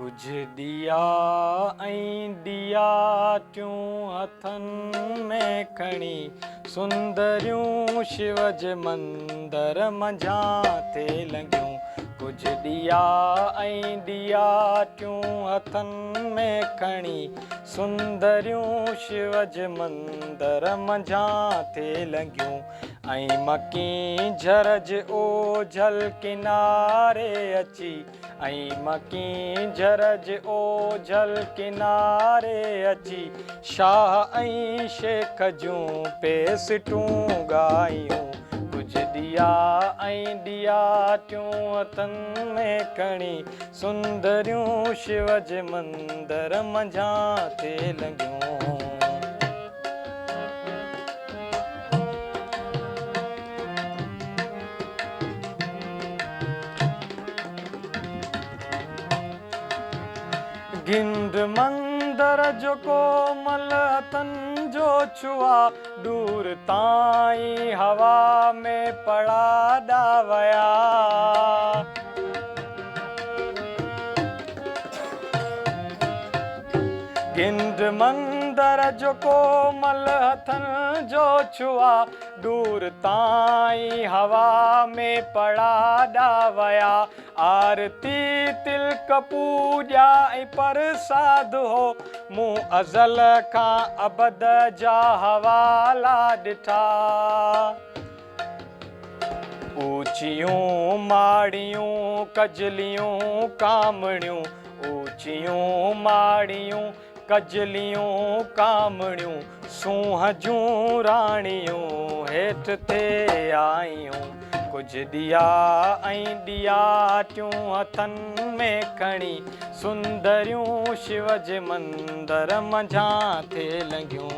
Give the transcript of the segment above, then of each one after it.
कुछ दिया ऐं दिया टियूं हथनि में खणी सुंदरियूं शिव जे मंदर मंझां ते लंघियूं। कुछ दिया ऐं दिया टियूं हथनि में खणी सुंदरियूं शिव जे मंदर मंझां ते लंघियूं। ऐं मकी झरज ओझल किनारे अची ऐं मकी झरज ओझल किनारे अची शाह ऐं शेख जूं पेसिटूं ॻायूं। कुछ दिया ऐं दिया टियूं हथनि में खणी सुंदरियूं शिव जे मंदर मंझां ते लंघियूं। गिंड मंदर जो कोमल हथनि जो छुआ दूर ताईं हवा में पड़ा वया। गिंड मंदर जो कोमल हथनि जो छुआ दूर ताईं हवा में पड़ा वया। आरती तिलक पूॼा ऐं परसाद हो मूं अज़ल खां अबद जा हवाला ॾिठा। ऊचियूं माड़ियूं कजलियूं कामणियूं ऊचियूं माड़ियूं कजलियूं कामणियूं सूंह जूं राणियूं हेठि ते आयूं। कुछ दिया ऐं दिया टियूं हथनि में खणी सुंदरियूं शिव जे मंदर मंझां ते लंघियूं।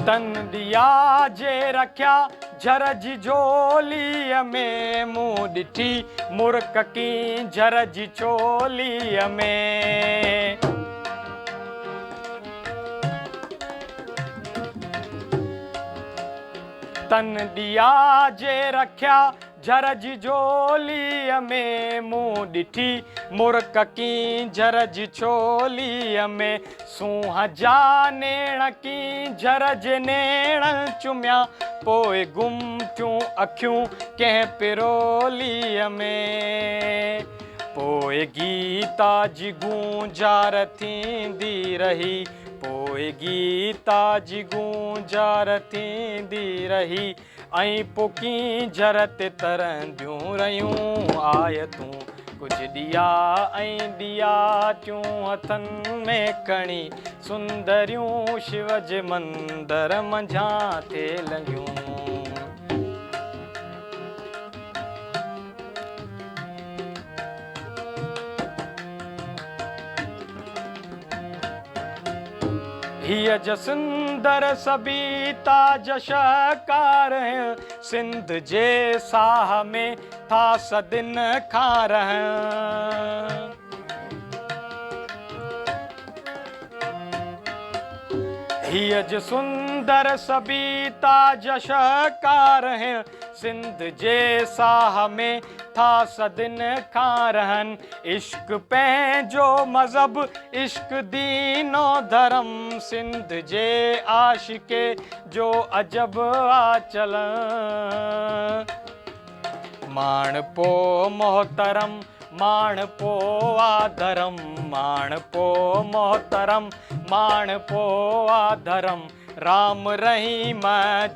तन दिया जे रखिया झरजी झोलीअ में मूं ॾिठी मुर्क की झरजी चोलीअ में। तन दिया जे रखिया झरजी झोलीअ में मूं ॾिठी मुर्क की झरजी चोलीअ में। सूंह जा नेण की झरज नेण चुमिया पोइ गुम थियूं अखियूं कंहिं पिरोलीअ में। पोइ गीता जी गूंजार थींदी रही पोइ गीता जी गूंजार थींदी रही ऐं पोइ झर ते तरंदियूं रहियूं आयतूं। कुछ दिया ऐं दिया टियूं हथनि में खणी सुंदरियूं शिव जे मंदर मंझां ते लंघियूं। हीअ ज सुंदर सबीता जशकार सिंध जे साह में था सदिन खां रह। हीअ ज सुंदर सबीता जशकार सिंध जे साह में था सदिन खां रहन। इश्क पंहिंजो मज़हब इश्क दीनो धर्म सिंध जे आशिके जो अजब आ चल। माण पो मोहतरम माण पो आधरम माण पो मोहतरम माण पो आधरम राम रहीम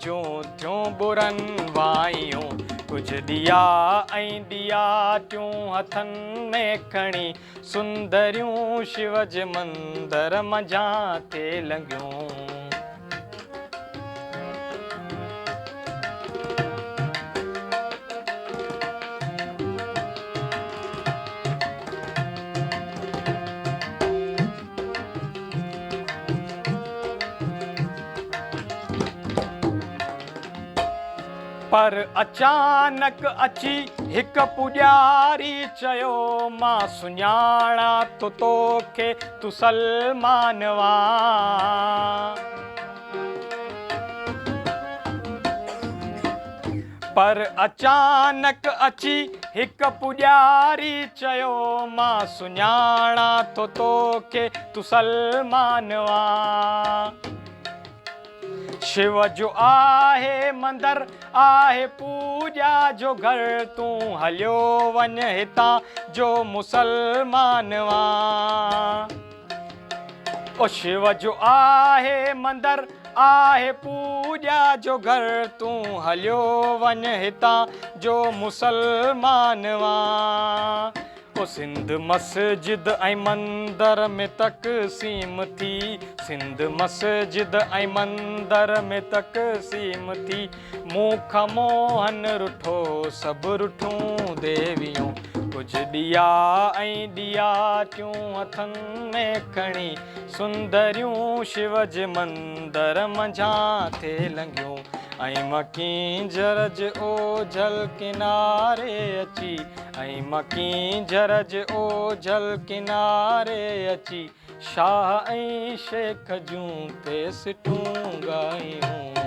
जूं थियूं बुरनि वायूं। कुछ दिया ऐं दिया टियूं हथनि में खणी सुंदरियूं शिव जे मंदर मंझां ते लंघियूं। पर अचानक अची हिक पुॼारी चयो मां सुञाणा तो तोखे तूं सलमान वां। पर अचानक अची हिक पुॼारी चयो मां सुञाणा थो तोखे तूं सलमान वां। शिव जो आहे मंदर आहे पूॼा जो घर तूं हलियो वञ हितां जो मुसलमान वां। ओ शिव जो आहे मंदर आहे पूॼा जो घर तूं हलियो वञ हितां जो मुसलमान वां। ओ सिंध मस्जिद ऐं मंदर में तक़सीम थी, सिंध मस्जिद ऐं मंदर में तक़सीम थी। मूंखां मोहन रुठो सभु रुठूं देवियूं, कुझु ॾिया ऐं ॾियाटियूं हथनि में खणी सुंदरियूं शिव जे मंदर मंझां थे लंघियूं। ऐं मकींजर जे ओझल किनारे अची, ऐं मकींजर जे ओझल किनारे अची शाह ऐं शेख जूं पेसिटूं ॻायूं।